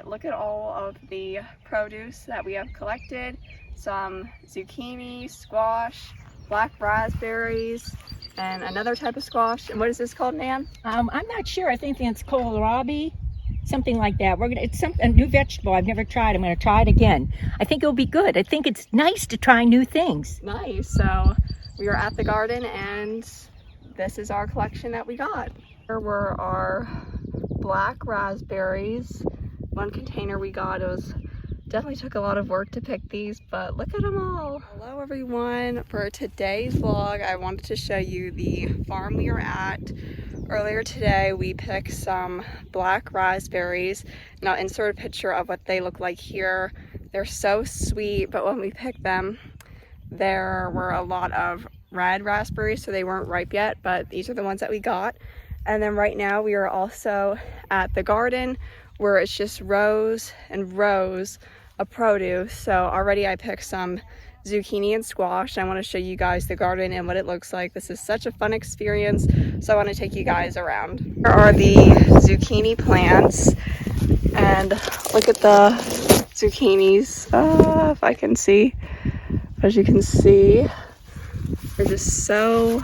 look at all of the produce that we have collected. Some zucchini, squash, black raspberries, and another type of squash. And what is this called, Nan? I'm not sure. I think it's kohlrabi, something like that. It's a new vegetable. I've never tried. I'm going to try it again. I think it'll be good. I think it's nice to try new things. Nice. So we are at the garden, and this is our collection that we got. Here were our black raspberries. One container we got. It was definitely took a lot of work to pick these, but look at them all. Hello everyone. For today's vlog, I wanted to show you the farm we are at. Earlier today, we picked some black raspberries, and I'll insert a picture of what they look like here. They're so sweet, but when we picked them, there were a lot of red raspberries, so they weren't ripe yet, but these are the ones that we got. And then right now we are also at the garden where it's just rows and rows of produce. So already I picked some zucchini and squash. I want to show you guys the garden and what it looks like. This is such a fun experience, so I want to take you guys around. Here are the zucchini plants, and look at the zucchinis. If I can see, as you can see, they're just so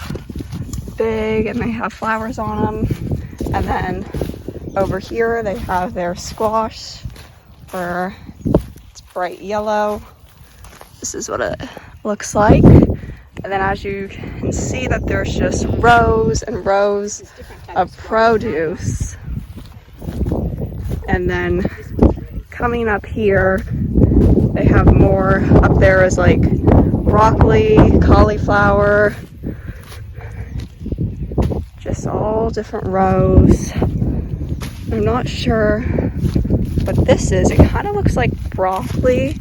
big and they have flowers on them. And then over here they have their squash, where it's bright yellow. This is what it looks like. And then as you can see that there's just rows and rows of produce. And then coming up here, they have more. Up there is like broccoli, cauliflower, just all different rows. I'm not sure what this is. It kind of looks like broccoli,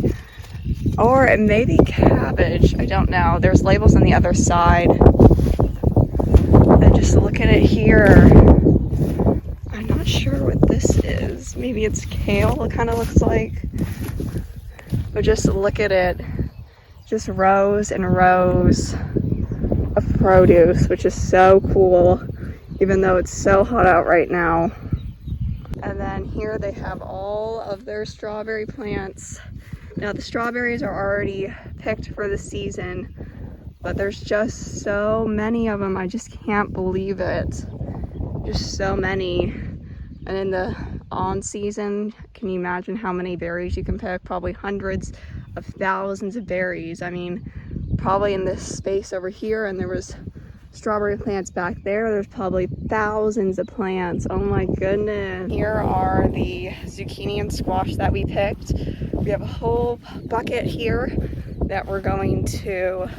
or it may be cabbage. I don't know. There's labels on the other side. And just look at it here. I'm not sure what this is. Maybe it's kale, it kind of looks like. But just look at it. Just rows and rows of produce, which is so cool, even though it's so hot out right now. And then here they have all of their strawberry plants. Now the strawberries are already picked for the season, but there's just so many of them. I just can't believe it. Just so many. And in the on season, can you imagine how many berries you can pick? Probably hundreds of thousands of berries. I mean, probably in this space over here, and there was strawberry plants back there, there's probably thousands of plants. Oh my goodness. Here are the zucchini and squash that we picked. We have a whole bucket here that we're going to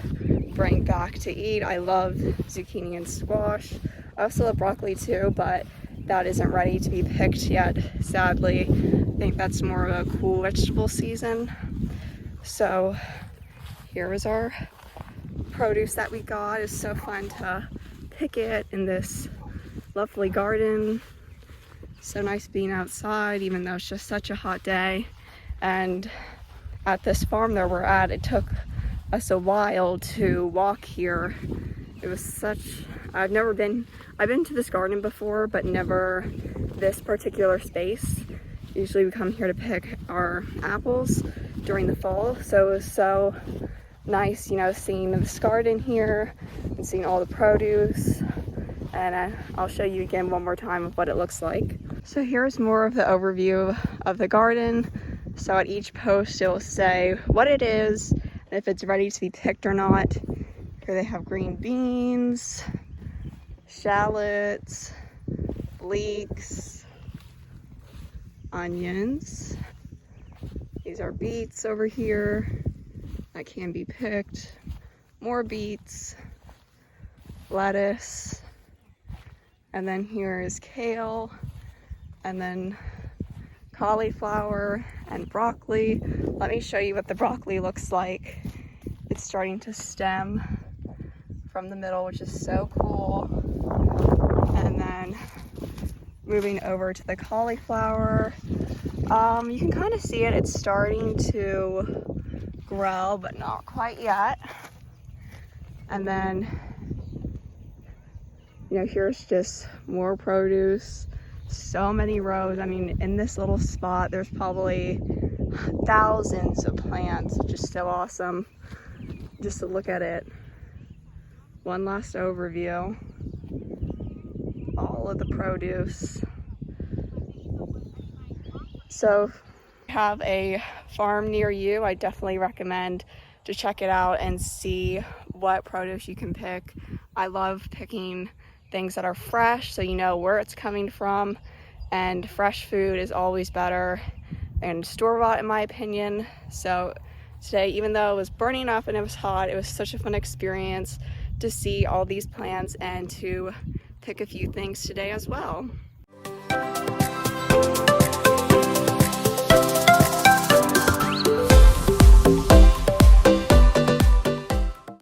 bring back to eat. I love zucchini and squash. I also love broccoli too, but that isn't ready to be picked yet, sadly. I think that's more of a cool vegetable season. So here is our produce that we got. It's so fun to pick it in this lovely garden. So nice being outside, even though it's just such a hot day. And at this farm that we're at, it took us a while to walk here. It was such, I've been to this garden before, but never this particular space. Usually we come here to pick our apples during the fall, so it was so nice, you know, seeing this garden here and seeing all the produce. And I'll show you again one more time of what it looks like. So here's more of the overview of the garden. So at each post it will say what it is and if it's ready to be picked or not. Here they have green beans, shallots, leeks, onions. These are beets over here that can be picked. More beets, lettuce, and then here is kale, and then cauliflower and broccoli. Let me show you what the broccoli looks like. It's starting to stem from the middle, which is so cool. And then moving over to the cauliflower, you can kind of see it. It's starting to grow, but not quite yet. And then, you know, here's just more produce. So many rows. I mean, in this little spot, there's probably thousands of plants. Just so awesome just to look at it. One last overview. All of the produce. So if you have a farm near you, I definitely recommend to check it out and see what produce you can pick. I love picking things that are fresh, so you know where it's coming from, and fresh food is always better and store-bought in my opinion. So today, even though it was burning up and it was hot, it was such a fun experience to see all these plants and to pick a few things today as well.